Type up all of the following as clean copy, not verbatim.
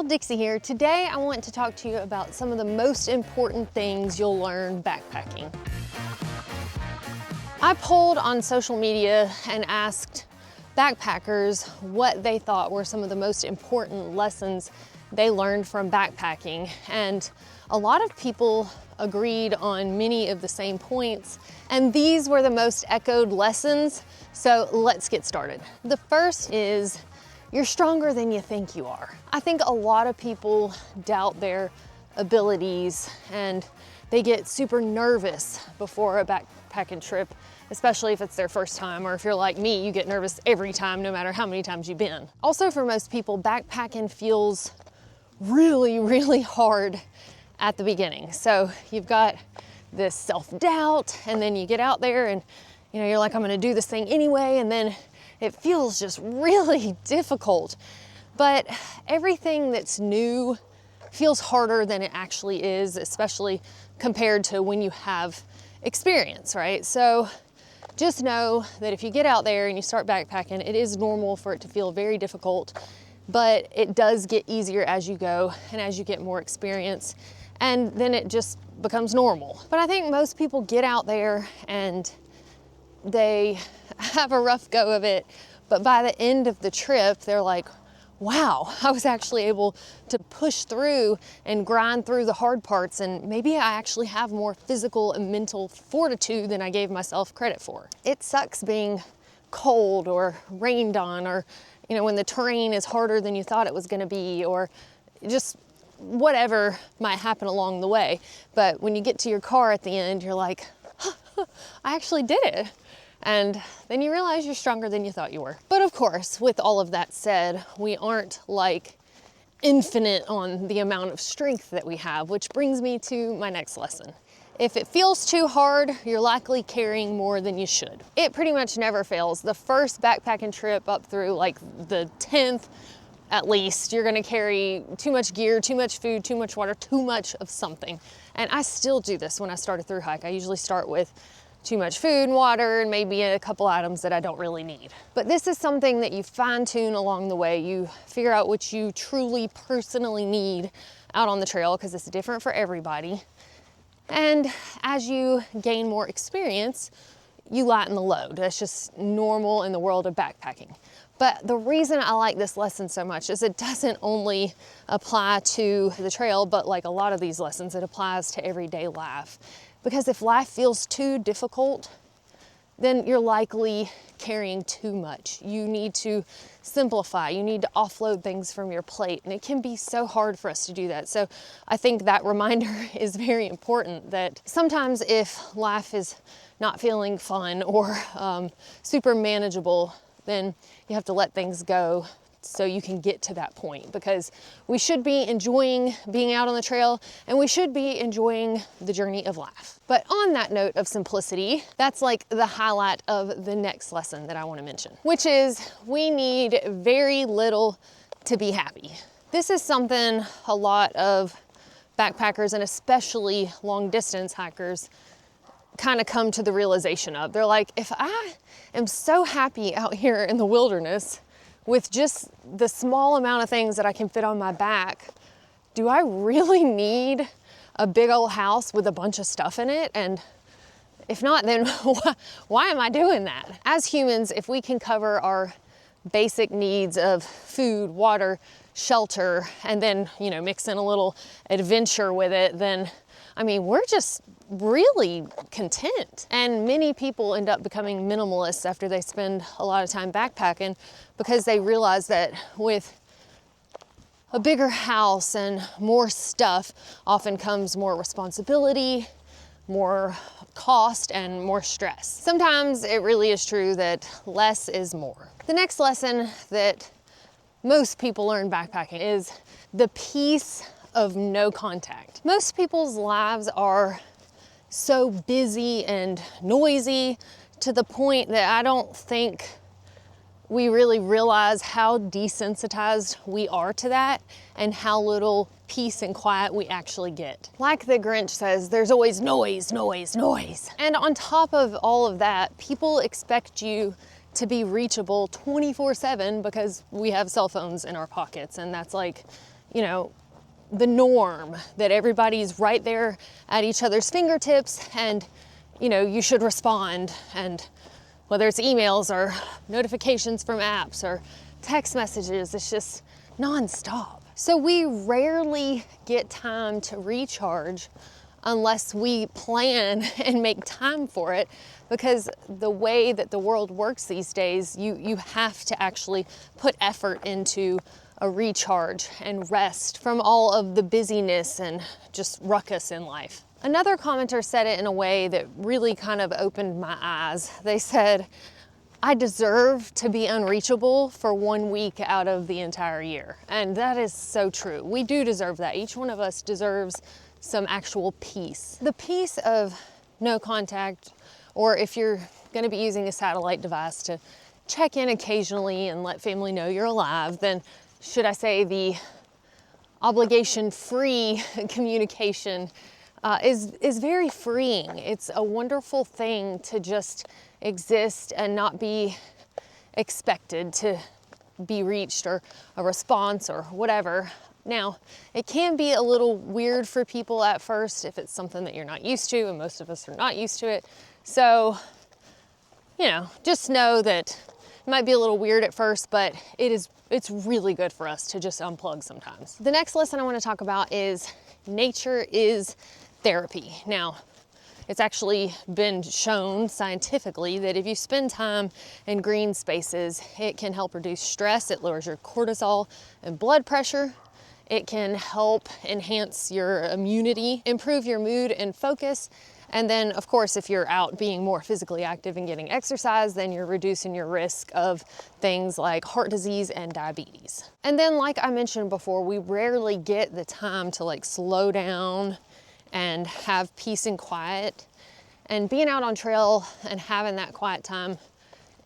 y'all, Dixie here. Today I want to talk to you about some of the most important things you'll learn backpacking. I polled on social media and asked backpackers what they thought were some of the most important lessons they learned from backpacking, and a lot of people agreed on many of the same points, and these were the most echoed lessons, so let's get started. The first is you're stronger than you think you are. I think a lot of people doubt their abilities and they get super nervous before a backpacking trip, especially if it's their first time, or if you're like me, you get nervous every time, no matter how many times you've been. Also, for most people, backpacking feels really hard at the beginning. So you've got this self-doubt, and then you get out there and you're like, I'm gonna do this thing anyway, and then it feels just really difficult. But everything that's new feels harder than it actually is, especially compared to when you have experience, right? So just know that if you get out there and you start backpacking, it is normal for it to feel very difficult, but it does get easier as you go and as you get more experience, and then it just becomes normal. But I think most people get out there and they have a rough go of it, but by the end of the trip, they're like, wow, I was actually able to push through and grind through the hard parts, and maybe I actually have more physical and mental fortitude than I gave myself credit for. It sucks being cold or rained on, or when the terrain is harder than you thought it was gonna be, or just whatever might happen along the way. But when you get to your car at the end, you're like, I actually did it. And then you realize you're stronger than you thought you were. But of course, with all of that said, we aren't like infinite on the amount of strength that we have, which brings me to my next lesson. If it feels too hard, you're likely carrying more than you should. It pretty much never fails. The first backpacking trip up through like the 10th, at least, you're gonna carry too much gear, too much food, too much water, too much of something. And I still do this when I start a thru-hike. I usually start with too much food and water and maybe a couple items that I don't really need. But this is something that you fine tune along the way. You figure out what you truly personally need out on the trail, because it's different for everybody. And as you gain more experience, you lighten the load. That's just normal in the world of backpacking. But the reason I like this lesson so much is it doesn't only apply to the trail, but like a lot of these lessons, it applies to everyday life. Because if life feels too difficult, then you're likely carrying too much. You need to simplify. You need to offload things from your plate. And it can be so hard for us to do that. So I think that reminder is very important, that sometimes if life is not feeling fun or super manageable, then you have to let things go so you can get to that point, because we should be enjoying being out on the trail and we should be enjoying the journey of life. But on that note of simplicity, that's like the highlight of the next lesson that I want to mention, which is we need very little to be happy. This is something a lot of backpackers and especially long distance hikers kind of come to the realization of. They're like, if I am so happy out here in the wilderness with just the small amount of things that I can fit on my back, do I really need a big old house with a bunch of stuff in it? And if not, then why am I doing that? As humans, if we can cover our basic needs of food, water, shelter, and then, mix in a little adventure with it, then we're just really content. And many people end up becoming minimalists after they spend a lot of time backpacking, because they realize that with a bigger house and more stuff often comes more responsibility, more cost, and more stress. Sometimes it really is true that less is more. The next lesson that most people learn backpacking is the peace of no contact. Most people's lives are so busy and noisy to the point that I don't think we really realize how desensitized we are to that and how little peace and quiet we actually get. Like the Grinch says, there's always noise, noise, noise. And on top of all of that, people expect you to be reachable 24/7 because we have cell phones in our pockets, and that's like, you know, the norm, that everybody's right there at each other's fingertips and, you know, you should respond. And whether it's emails or notifications from apps or text messages, it's just nonstop. So we rarely get time to recharge unless we plan and make time for it, because the way that the world works these days, you have to actually put effort into a recharge and rest from all of the busyness and just ruckus in life. Another commenter said it in a way that really kind of opened my eyes. They said, I deserve to be unreachable for 1 week out of the entire year. And that is so true. We do deserve that. Each one of us deserves some actual peace. The peace of no contact, or if you're gonna be using a satellite device to check in occasionally and let family know you're alive, then should I say the obligation-free communication is very freeing. It's a wonderful thing to just exist and not be expected to be reached or a response or whatever. Now, it can be a little weird for people at first if it's something that you're not used to, and most of us are not used to it. So, you know, just know that it might be a little weird at first, but it's really good for us to just unplug sometimes. The next lesson I want to talk about is nature is therapy. Now, it's actually been shown scientifically that if you spend time in green spaces, it can help reduce stress, it lowers your cortisol and blood pressure, it can help enhance your immunity, improve your mood and focus. And then, of course, if you're out being more physically active and getting exercise, then you're reducing your risk of things like heart disease and diabetes. And then, like I mentioned before, we rarely get the time to like slow down and have peace and quiet. And being out on trail and having that quiet time,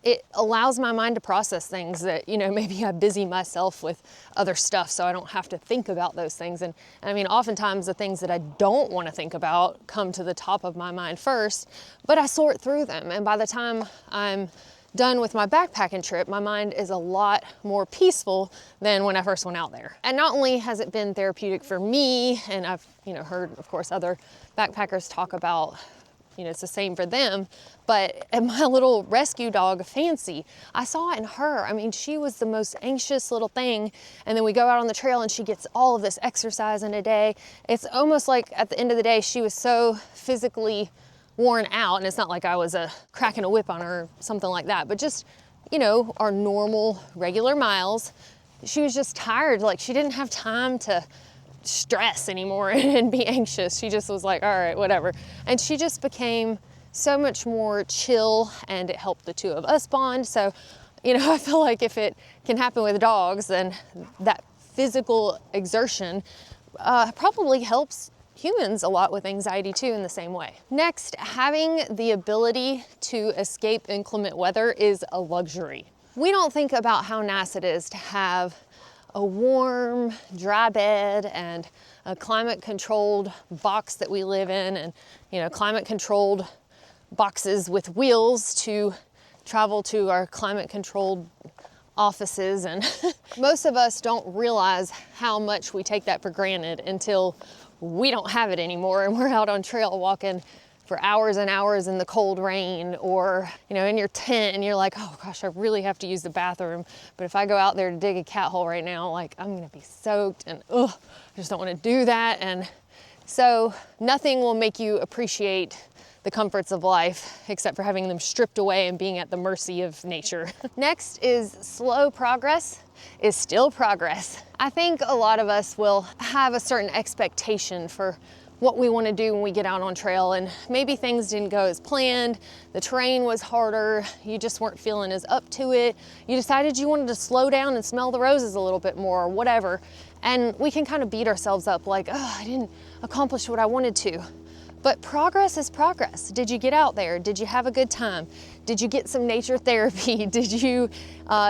it allows my mind to process things that, you know, maybe I busy myself with other stuff so I don't have to think about those things. And I mean, oftentimes the things that I don't want to think about come to the top of my mind first, but I sort through them. And by the time I'm done with my backpacking trip, my mind is a lot more peaceful than when I first went out there. And not only has it been therapeutic for me, and I've, you know, heard, of course, other backpackers talk about, you know, it's the same for them, but my little rescue dog, Fancy, I saw it in her. I mean, she was the most anxious little thing. And then we go out on the trail and she gets all of this exercise in a day. It's almost like at the end of the day, she was so physically worn out. And it's not like I was cracking a whip on her or something like that, but just, you know, our normal, regular miles. She was just tired. Like, she didn't have time to stress anymore and be anxious. She just was like, all right, whatever. And she just became so much more chill, and it helped the two of us bond. So, you know, I feel like if it can happen with dogs, then that physical exertion probably helps humans a lot with anxiety too in the same way. Next, having the ability to escape inclement weather is a luxury. We don't think about how nice it is to have a warm, dry bed and a climate-controlled box that we live in, and, you know, climate-controlled boxes with wheels to travel to our climate-controlled offices. And most of us don't realize how much we take that for granted until we don't have it anymore and we're out on trail walking for hours and hours in the cold rain, or, you know, in your tent and you're like, oh gosh, I really have to use the bathroom. But if I go out there to dig a cat hole right now, like, I'm gonna be soaked, and I just don't wanna do that. And so nothing will make you appreciate the comforts of life except for having them stripped away and being at the mercy of nature. Next is slow progress is still progress. I think a lot of us will have a certain expectation for what we want to do when we get out on trail, and maybe things didn't go as planned, the terrain was harder, you just weren't feeling as up to it, you decided you wanted to slow down and smell the roses a little bit more, or whatever, and we can kind of beat ourselves up like, oh, I didn't accomplish what I wanted to. But progress is progress. Did you get out there? Did you have a good time? Did you get some nature therapy? Did you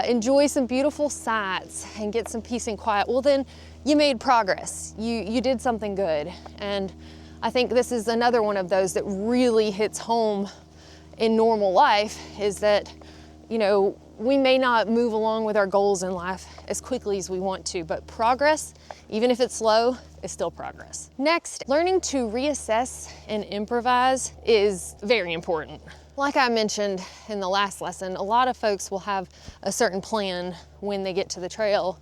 enjoy some beautiful sights and get some peace and quiet? Well, then you made progress. You did something good. And I think this is another one of those that really hits home in normal life, is that, you know, we may not move along with our goals in life as quickly as we want to, but progress, even if it's slow, is still progress. Next, learning to reassess and improvise is very important. Like I mentioned in the last lesson, a lot of folks will have a certain plan when they get to the trail,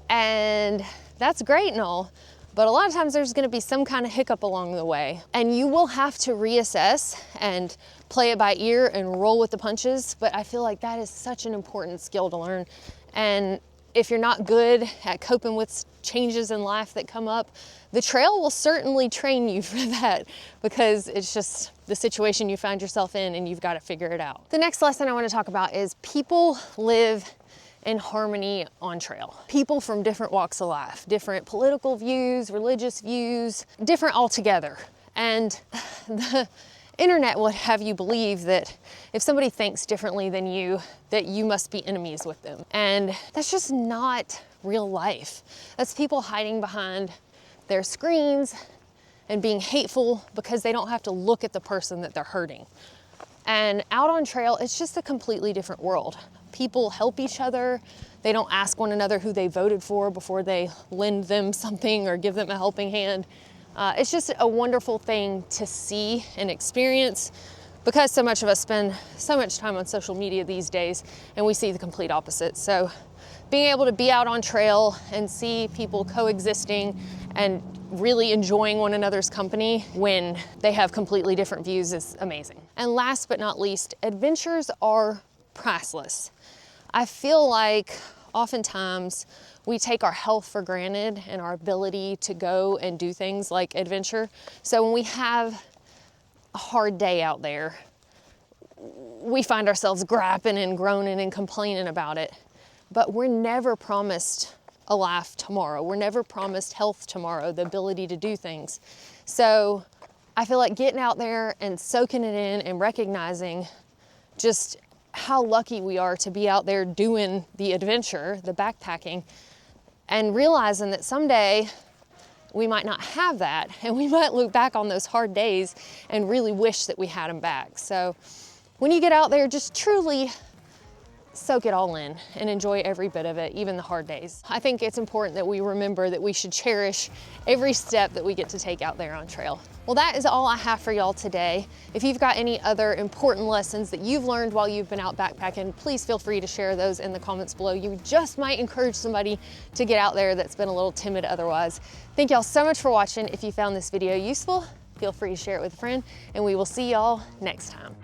and that's great and all, but a lot of times there's gonna be some kind of hiccup along the way, and you will have to reassess and play it by ear and roll with the punches. But I feel like that is such an important skill to learn. And if you're not good at coping with changes in life that come up, the trail will certainly train you for that, because it's just the situation you find yourself in and you've got to figure it out. The next lesson I want to talk about is people live in harmony on trail. People from different walks of life, different political views, religious views, different altogether. And the internet would have you believe that if somebody thinks differently than you, that you must be enemies with them. And that's just not real life. That's people hiding behind their screens and being hateful because they don't have to look at the person that they're hurting. And out on trail, it's just a completely different world. People help each other. They don't ask one another who they voted for before they lend them something or give them a helping hand. It's just a wonderful thing to see and experience, because so much of us spend so much time on social media these days and we see the complete opposite. So being able to be out on trail and see people coexisting and really enjoying one another's company when they have completely different views is amazing. And last but not least, adventures are priceless. I feel like oftentimes we take our health for granted and our ability to go and do things like adventure. So when we have a hard day out there, we find ourselves griping and groaning and complaining about it. But we're never promised a life tomorrow. We're never promised health tomorrow, the ability to do things. So I feel like getting out there and soaking it in and recognizing just how lucky we are to be out there doing the adventure, the backpacking, and realizing that someday we might not have that, and we might look back on those hard days and really wish that we had them back. So when you get out there, just truly soak it all in and enjoy every bit of it, even the hard days. I think it's important that we remember that we should cherish every step that we get to take out there on trail. Well, that is all I have for y'all today. If you've got any other important lessons that you've learned while you've been out backpacking, please feel free to share those in the comments below. You just might encourage somebody to get out there that's been a little timid otherwise. Thank y'all so much for watching. If you found this video useful, feel free to share it with a friend, and we will see y'all next time.